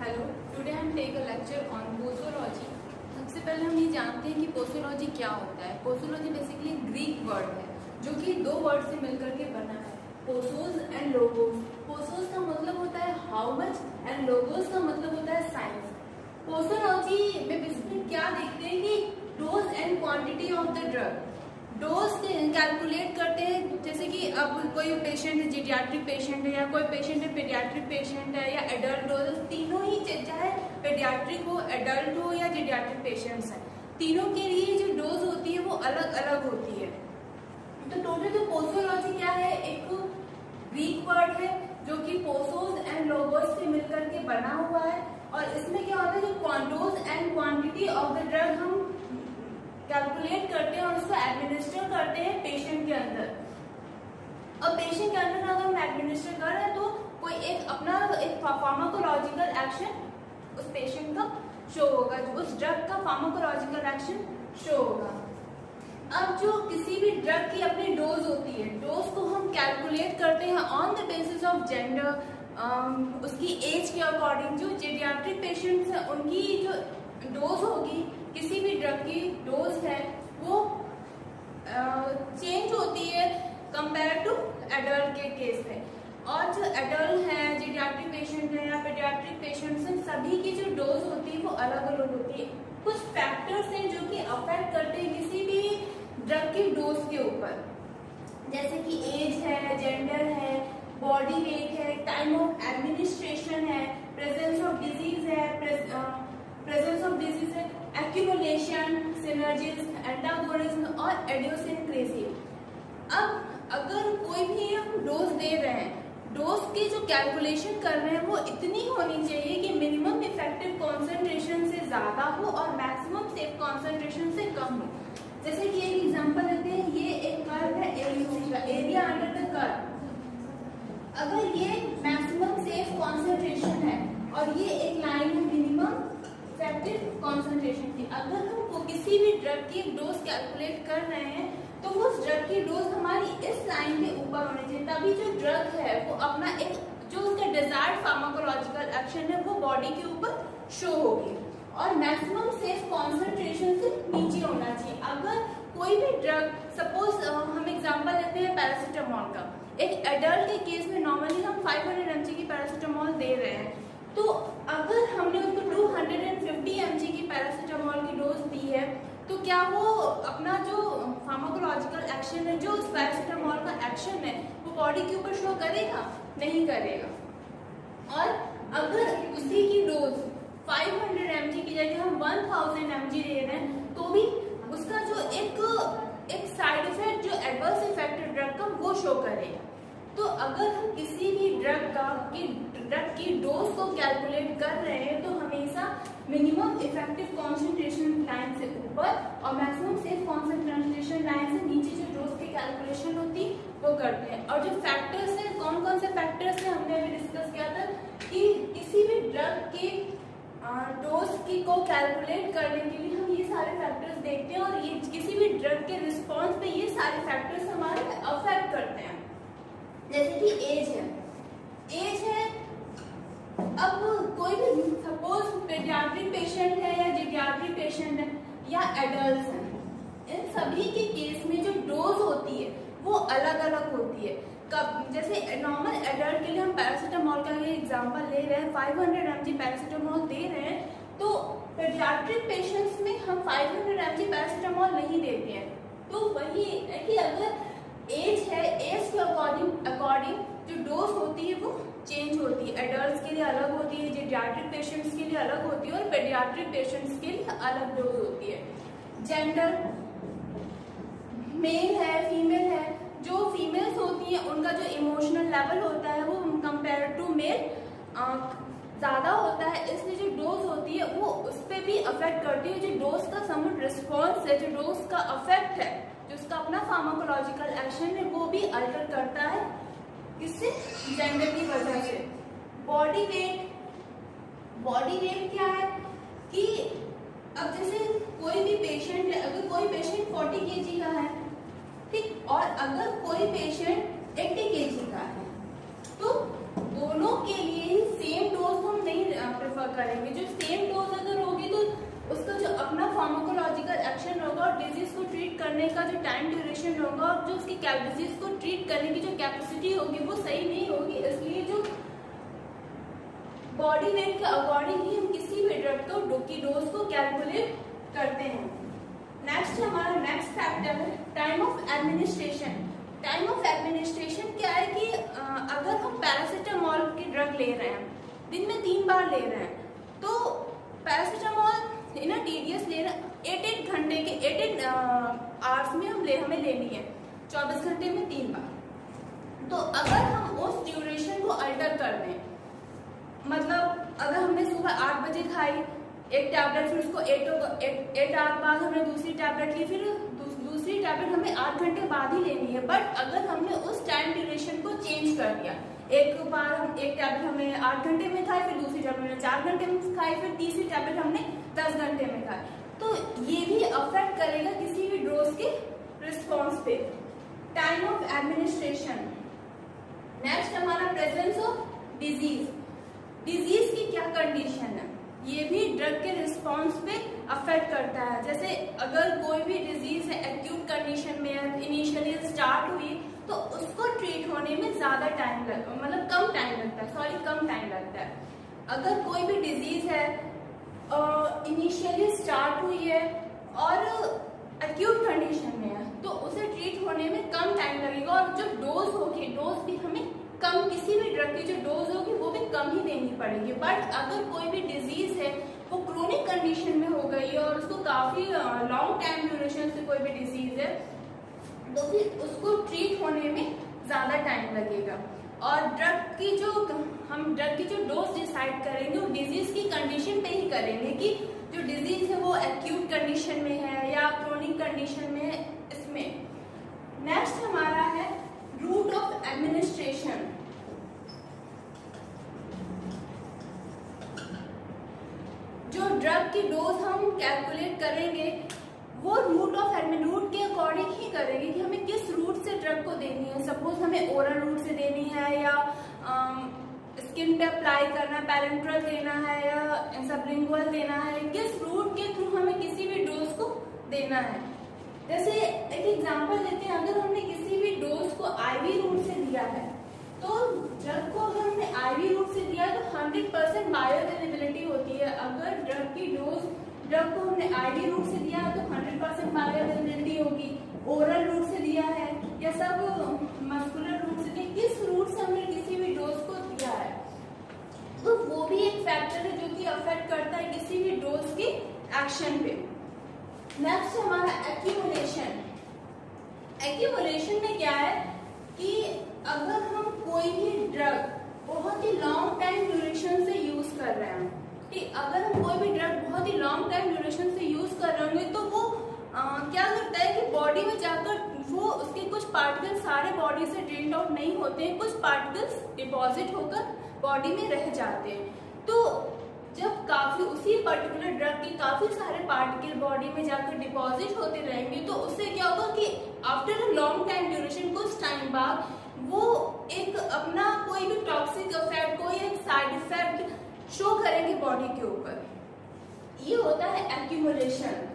Hello, today हम take a lecture on posology. सबसे पहले हम ये जानते हैं कि पोसोलॉजी क्या होता है। पोसोलॉजी बेसिकली ग्रीक वर्ड है जो कि दो वर्ड से मिलकर के बना है, पोसोस एंड लोगोस। पोसोस का मतलब होता है हाउ मच एंड लोगोस का मतलब होता है साइंस। पोसोलॉजी में बेसिकली क्या देखते हैं कि dose and quantity of the drug. Dose calculate करते हैं, जैसे कि अब कोई पेशेंट है, जीडियाट्रिक पेशेंट है या कोई पेशेंट है पेडियाट्रिक पेशेंट है या एडल्ट डोज, तीनों ही चाहे पेडियाट्रिक हो, एडल्ट हो या जीडियाट्रिक पेशेंट्स हैं, तीनों के लिए जो डोज होती है वो अलग अलग होती है। तो टोटल जो पोसोलॉजी क्या है, एक ग्रीक वर्ड है जो कि पोसोस एंड लोगोस से मिलकर के बना हुआ है। और इसमें क्या होता है, जो क्वांटोज and quantity of the drug हम कैलकुलेट करते हैं और उसको एडमिनिस्टर करते हैं पेशेंट के अंदर। अब पेशेंट के अंदर अगर हम एडमिनिस्टर कर रहे हैं तो कोई एक अपना एक फार्माकोलॉजिकल एक्शन उस पेशेंट का शो होगा, उस ड्रग का फार्माकोलॉजिकल एक्शन शो होगा। अब जो किसी भी ड्रग की अपनी डोज होती है, डोज को हम कैलकुलेट करते हैं on the basis of gender, उसकी एज के अकॉर्डिंग। जो जीडियाट्रिक पेशेंट्स हैं उनकी जो डोज होगी, किसी भी ड्रग की डोज है वो चेंज होती है कंपेयर टू एडल्ट के केस में। और जो एडल्ट है, जीडियाट्रिक पेशेंट है या पेडियाट्रिक पेशेंट्स हैं, सभी की जो डोज होती है वो अलग अलग होती है। कुछ फैक्टर्स हैं जो कि अफेक्ट करते हैं किसी भी ड्रग की डोज के ऊपर, जैसे कि एज है, जेंडर है, बॉडी वेट है, टाइम ऑफ एडमिनिस्ट्रेशन है, प्रेजेंस ऑफ डिजीज है, एक्यूमुलेशन, सिनर्जीज, एंटागोनिज्म और इडियोसिंक्रेसी। अब अगर कोई भी हम डोज दे रहे हैं, डोज की जो कैलकुलेशन कर रहे हैं वो इतनी होनी चाहिए कि मिनिमम इफेक्टिव कॉन्सेंट्रेशन से ज्यादा हो और मैक्सिमम सेफ कॉन्सेंट्रेशन से कम हो। जैसे कि एक एग्जांपल लेते हैं, ये एक कर्व है एबीसी का, एरिया अंडर द कर्व। अगर ये मैक्सिमम सेफ कॉन्सेंट्रेशन है और ये एक लाइन है मिनिमम इफेक्टिव कॉन्सेंट्रेशन की, अगर हम किसी भी ड्रग की डोज कैलकुलेट कर रहे हैं तो उस ड्रग की डोज हमारी इस लाइन के ऊपर होनी चाहिए, तभी जो ड्रग है वो अपना एक जो उसका डिजायर्ड फार्माकोलॉजिकल एक्शन है वो बॉडी के ऊपर शो होगी। और मैक्सिमम सेफ कॉन्सेंट्रेशन से नीचे होना चाहिए। अगर कोई भी ड्रग, सपोज हम एग्जांपल लेते हैं पैरासीटामोल का, एक एडल्ट के केस में नॉर्मली हम 500 mg की पैरासीटामोल दे रहे हैं, तो अगर हमने उसको 250 mg की पैरासीटामोल की डोज दी है तो क्या वो अपना जो फार्माकोलॉजिकल एक्शन है, जो उस पैरासीटामोल का एक्शन है, वो बॉडी के ऊपर शो करेगा? नहीं करेगा। और अगर उसी की डोज 500 mg की जगह हम 1000 mg दे रहे हैं तो भी उसका जो एक साइड इफेक्ट, जो एडवर्स इफेक्ट है ड्रग का, वो शो करेगा। तो अगर हम किसी भी ड्रग की डोज को कैलकुलेट कर रहे हैं तो हमेशा मिनिमम इफेक्टिव कॉन्सेंट्रेशन लाइन से ऊपर और मैक्सिमम सेफ कॉन्सेंट्रेशन लाइन से नीचे जो डोज की कैलकुलेशन होती वो करते हैं। और जो फैक्टर्स हैं, कौन कौन से फैक्टर्स हैं, हमने अभी डिस्कस किया था कि किसी भी ड्रग की डोज की को कैलकुलेट करने के लिए हम ये सारे फैक्टर्स देखते हैं और ये किसी भी ड्रग के रिस्पॉन्स पे ये सारे फैक्टर्स हमारे अफेक्ट करते हैं। जैसे कि एज है, अब कोई भी सपोज पेडियाट्रिक पेशेंट है या जीडियाट्रिक पेशेंट है या एडल्ट हैं, इन सभी के केस में जो डोज होती है वो अलग अलग होती है। कब, जैसे नॉर्मल एडल्ट के लिए हम पैरासीटामोल का ये एग्जांपल ले रहे हैं, 500 mg पैरासीटामोल दे रहे हैं, तो पेडियाट्रिक पेशेंट्स में हम 500 mg पैरासीटामोल नहीं देते हैं। तो वही है कि अगर एज है, एज के अकॉर्डिंग जो डोज होती है वो चेंज होती है। एडल्ट्स के लिए अलग होती है, जीडियाट्रिक पेशेंट्स के लिए अलग होती है और पेडियाट्रिक पेशेंट्स के लिए अलग डोज होती है। जेंडर, मेल है, फीमेल है, जो फीमेल्स होती हैं उनका जो इमोशनल लेवल होता है वो कंपेयर टू मेल ज्यादा होता है, इसलिए जो डोज होती है वो उस पर भी अफेक्ट करती है। जो डोज का समूट रिस्पॉन्स है, जो डोज का अफेक्ट है, जो उसका अपना फार्माकोलॉजिकल एक्शन है, वो भी अल्टर करता है। किससे? जेंडर की वजह से। बॉडी वेट क्या है कि अब जैसे कोई भी पेशेंट है, अगर कोई पेशेंट 40 kg का है, ठीक, और अगर कोई पेशेंट 80 kg का है, तो दोनों के लिए ही सेम डोज हम नहीं प्रेफर करेंगे। जो सेम डोज अगर होगी तो उसका जो अपना फार्माकोलॉजिकल एक्शन होगा और डिजीज को ट्रीट करने का जो टाइम ड्यूरेशन होगा और जो उसकी डिजीज को ट्रीट करने की जो कैपेसिटी होगी वो सही नहीं होगी। इसलिए जो बॉडी वेट के अकॉर्डिंग ही हम किसी भी ड्रग की डोज को कैलकुलेट करते हैं। नेक्स्ट हमारा नेक्स्ट फैक्टर है time of administration. Time of administration क्या है कि अगर हम पैरासीटामोल की ड्रग ले रहे हैं, दिन में 3 बार ले रहे हैं, तो पैरासीटामोल इन टीडीएस ले रहे हैं 8 घंटे के 8 आवर्स में हमें लेनी है, 24 घंटे में 3 बार। तो अगर हम उस ड्यूरेशन को अल्टर कर दें, मतलब अगर हमने सुबह 8 बजे खाई एक टैबलेट, फिर उसको 8 आवर बाद हमने दूसरी टैबलेट ली, फिर दूसरी टैबलेट हमें 8 घंटे बाद ही लेनी है। बट अगर हमने उस टाइम ड्यूरेशन को चेंज कर दिया, एक बार हम एक टैबलेट हमने 8 घंटे में खाई, फिर दूसरी टैबलेट हमने 4 घंटे में खाई, फिर तीसरी टैबलेट हमने 10 घंटे में खाई, तो ये भी अफेक्ट करेगा किसी भी डोज के रिस्पॉन्स पे। Time of administration. नेक्स्ट हमारा प्रेजेंस ऑफ डिजीज। डिजीज की क्या कंडीशन है, ये भी ड्रग के रिस्पॉन्स पे अफेक्ट करता है। जैसे अगर कोई भी डिजीज है एक्यूट कंडीशन में है, इनिशियली स्टार्ट हुई, तो उसको ट्रीट होने में ज्यादा टाइम लगता है, मतलब कम टाइम लगता है। अगर कोई भी डिजीज है इनिशियली स्टार्ट हुई है और एक्यूट कंडीशन में है, तो उसे ट्रीट होने में कम टाइम लगेगा और जो डोज होगी, डोज भी हमें कम, किसी भी ड्रग की जो डोज होगी वो भी कम ही देनी पड़ेगी। बट अगर कोई भी डिजीज है वो क्रोनिक कंडीशन में हो गई है और उसको काफी लॉन्ग टाइम ड्यूरेशन से कोई भी डिजीज है, तो फिर उसको ट्रीट होने में ज्यादा टाइम लगेगा। और हम ड्रग की जो डोज डिसाइड करेंगे वो डिजीज की कंडीशन पे ही करेंगे कि जो डिजीज है वो एक्यूट कंडीशन में है या क्रोनिक कंडीशन में है। इसमें नेक्स्ट हमारा है रूट ऑफ एडमिनिस्ट्रेशन। जो ड्रग की डोज हम कैलकुलेट करेंगे वो रूट के अकॉर्डिंग ही करेंगे कि हमें किस रूट से ड्रग को देनी है। सपोज हमें ओरल रूट से देनी है या स्किन पे अप्लाई करना है, पैरेंट्रल देना है या सबलिंगुअल देना है, किस रूट के थ्रू हमें किसी भी डोज को देना है। जैसे एक एग्जांपल लेते हैं, अगर हमने किसी भी डोज को आईवी रूट से दिया है, तो ड्रग को अगर हमने आईवी रूट से दिया है तो 100% बायोअवेलेबिलिटी होती है। अगर ड्रग को हमने आईवी रूट से दिया है तो 100% बायोअवेलेबिलिटी होगी। ओरल रूट से दिया है या सब मस्कुलर रूट से दिया, किस रूट से हमने किसी भी डोज को दिया है, तो वो भी एक फैक्टर है जो कि अफेक्ट करता है किसी भी डोज के एक्शन पे। नेक्स्ट हमारा एक्यूमुलेशन। एक्यूमुलेशन में क्या है कि अगर हम कोई भी ड्रग बहुत ही लॉन्ग टाइम ड्यूरेशन से यूज कर रहे हैं, ठीक, अगर हम कोई भी ड्रग बहुत ही लॉन्ग टाइम ड्यूरेशन से यूज कर रहे होंगे तो वो क्या करता है कि बॉडी में जाकर वो उसके कुछ पार्टिकल सारे बॉडी से ड्रेन आउट नहीं होते हैं, कुछ पार्टिकल्स डिपॉजिट होकर बॉडी में रह जाते हैं। तो जब काफी उसी पर्टिकुलर ड्रग के काफी सारे पार्टिकल बॉडी में जाकर डिपॉजिट होते रहेंगे तो उससे क्या होगा कि after a long time duration कुछ टाइम बाद वो एक अपना कोई भी टॉक्सिक इफेक्ट, कोई एक साइड इफेक्ट शो करेंगे बॉडी के ऊपर। ये होता है एक्यूमुलेशन।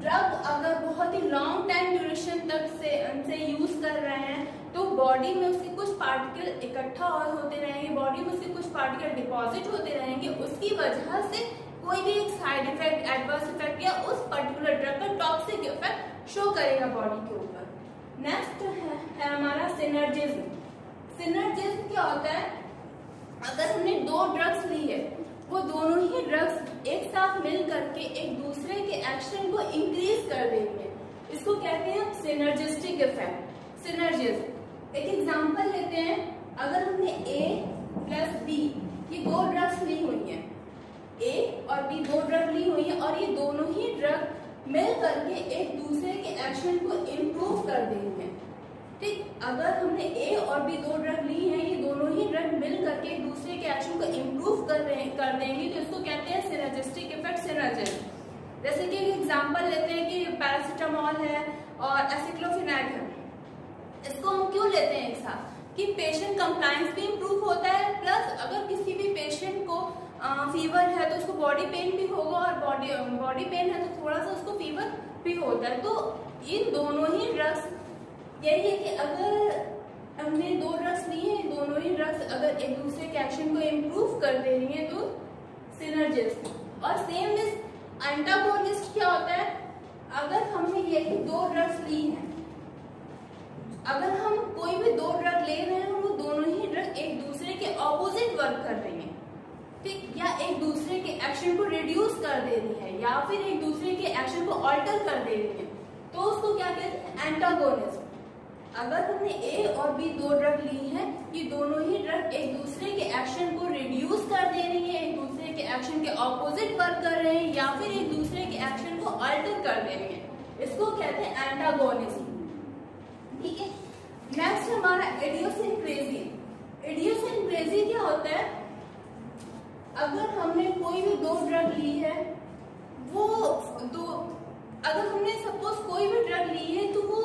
ड्रग अगर बहुत ही लॉन्ग टाइम ड्यूरेशन तक से यूज कर रहे हैं तो बॉडी में उसके कुछ पार्टिकल इकट्ठा होते रहेंगे, बॉडी में उसके कुछ पार्टिकल डिपॉजिट होते रहेंगे, उसकी वजह से कोई भी एक साइड इफेक्ट, एडवर्स इफेक्ट या उस पर्टिकुलर ड्रग का टॉक्सिक इफेक्ट शो करेगा बॉडी के ऊपर। नेक्स्ट है हमारा सिनर्जिज्म। सिनर्जिज्म क्या होता है, अगर हमने 2 ड्रग्स ली है, वो दोनों ही ड्रग्स एक साथ मिल करके एक दूसरे के एक्शन को इंक्रीज कर देंगे, इसको कहते हैं सिनर्जिस्टिक इफेक्ट, सिनर्जिज्म। एक एग्जांपल लेते हैं, अगर हमने A प्लस B ये 2 ड्रग्स ली हुई हैं, A और B 2 ड्रग ली हुई है और ये दोनों ही ड्रग मिल करके एक दूसरे के एक्शन को इम्प्रूव कर देंगे, ठीक। अगर हमने A और B 2 ड्रग ली हैं, ये दोनों ही ड्रग मिल करके एक दूसरे के एक्शन को इम्प्रूव कर देंगे, तो इसको कहते हैं सिनर्जिस्टिक इफेक्ट, सिनर्जिज्म। जैसे कि एक एग्जांपल लेते हैं कि पैरासीटामोल है और एसिक्लोफेनाक है, इसको हम क्यों लेते हैं एक साथ कि पेशेंट कंप्लायंस भी इम्प्रूव होता है, प्लस अगर किसी भी पेशेंट को फीवर है तो उसको बॉडी पेन भी होगा, और बॉडी पेन है तो थोड़ा सा उसको फीवर भी होता है। तो इन दोनों ही ड्रग्स, यही है कि अगर हमने 2 ड्रग्स ली हैं, दोनों ही ड्रग्स अगर एक दूसरे के एक्शन को इम्प्रूव कर दे रही हैं तो सिनर्जिस्ट। और सेम इज एंटागोनिस्ट क्या होता है, अगर हमने यही 2 ड्रग्स ली हैं, अगर हम कोई भी 2 ड्रग ले रहे हैं, वो दोनों ही ड्रग एक दूसरे के ऑपोजिट वर्क कर रही हैं, ठीक, या एक दूसरे के एक्शन को रिड्यूस कर दे रही है, या फिर एक दूसरे के एक्शन को ऑल्टर कर दे रही है, तो उसको क्या कहते हैं, एंटागोनिस्ट। अगर हमने ए और बी 2 ड्रग ली हैं, ये दोनों ही ड्रग एक दूसरे के एक्शन को रिड्यूस कर दे रही है, एक दूसरे के एक्शन के ऑपोजिट वर्क कर रहे हैं, या फिर एक दूसरे के एक्शन को अल्टर कर दे रही है, इसको कहते हैं एंटागोनिज्म, ठीक है। नेक्स्ट हमारा इडियोसिनक्रेसी। इडियोसिनक्रेसी क्या होता है, अगर हमने कोई भी 2 ड्रग ली है, वो अगर हमने सपोज कोई भी ड्रग ली है, तो वो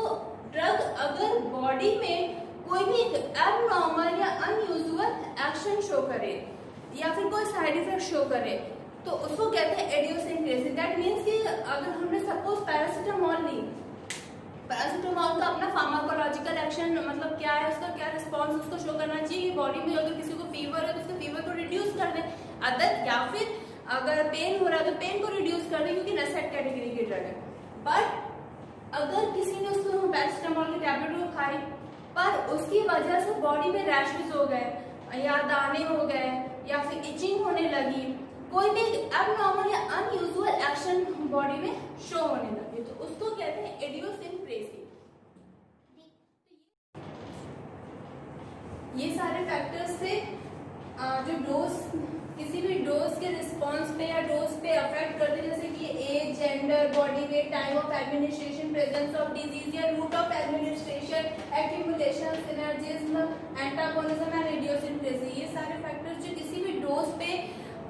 ड्रग अगर बॉडी में कोई भी एबनॉर्मल या अनयूजुअल एक्शन शो करे या फिर कोई साइड इफेक्ट शो करे, तो उसको कहते हैं इडियोसिनक्रेसी। दैट मीन्स कि अगर हमने सपोज पैरासिटामोल ली, पैरासिटामोल का अपना फार्माकोलॉजिकल एक्शन मतलब क्या है, उसका क्या रिस्पॉन्स उसको शो करना चाहिए बॉडी में, अगर किसी को फीवर है तो उसके फीवर को रिड्यूस कर दे, अदर या फिर अगर पेन हो रहा है तो पेन को रिड्यूस कर दे, क्योंकि नसेट कैटेगरी की ड्रग है। बट अगर किसी ने उसको पैरासिटामोल की टैबलेट को खाई, पर उसकी वजह से बॉडी में रैशेस हो गए या दाने हो गए या फिर इचिंग होने लगी, कोई भी एबनॉर्मल या अनयूजुअल एक्शन बॉडी में शो होने लगे, तो उसको कहते हैं इडियोसिनक्रेसी। ये सारे फैक्टर्स थे जो डोज, किसी भी डोज के रिस्पॉन्स पे या डोज पे अफेक्ट करते, जैसे कि age, gender, body weight, time of administration, presence of disease या route of administration, accumulation, synergism, antagonism and idiosyncrasy. ये सारे फैक्टर्स जो किसी भी डोज पे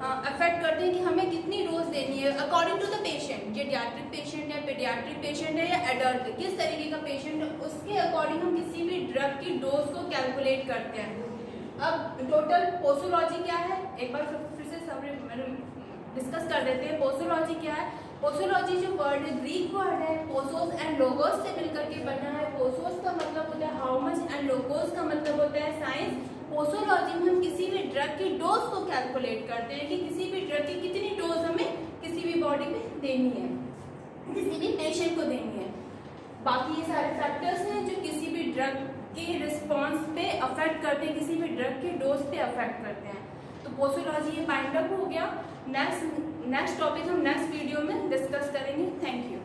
अफेक्ट करते हैं कि हमें कितनी डोज देनी है according to the patient, geriatric patient है, पेडियाट्रिक पेशेंट है या एडल्ट, किस तरीके का पेशेंट है, उसके अकॉर्डिंग हम किसी भी ड्रग की डोज को कैलकुलेट करते हैं। अब टोटल पोसोलॉजी क्या है, एक बार फिर से डिस्कस कर देते हैं। पोसोलॉजी क्या है, पोसोलॉजी जो वर्ड है ग्रीक वर्ड है, पोसोस एंड लोगोस से मिलकर के बना है। पोसोस का मतलब होता है हाउ मच एंड लोगोस का मतलब होता है साइंस। पोसोलॉजी में हम किसी भी ड्रग की डोज को कैलकुलेट करते हैं कि किसी भी ड्रग की कितनी डोज हमें किसी भी बॉडी में देनी है, किसी भी पेशेंट को देनी है। बाकी ये सारे फैक्टर्स हैं जो किसी भी ड्रग के रिस्पॉन्स पे अफेक्ट करते हैं, किसी भी ड्रग के डोज पे अफेक्ट करते हैं। तो पोसोलॉजी ये बाइंड अप हो गया। नेक्स्ट टॉपिक हम नेक्स्ट वीडियो में डिस्कस करेंगे। Thank you.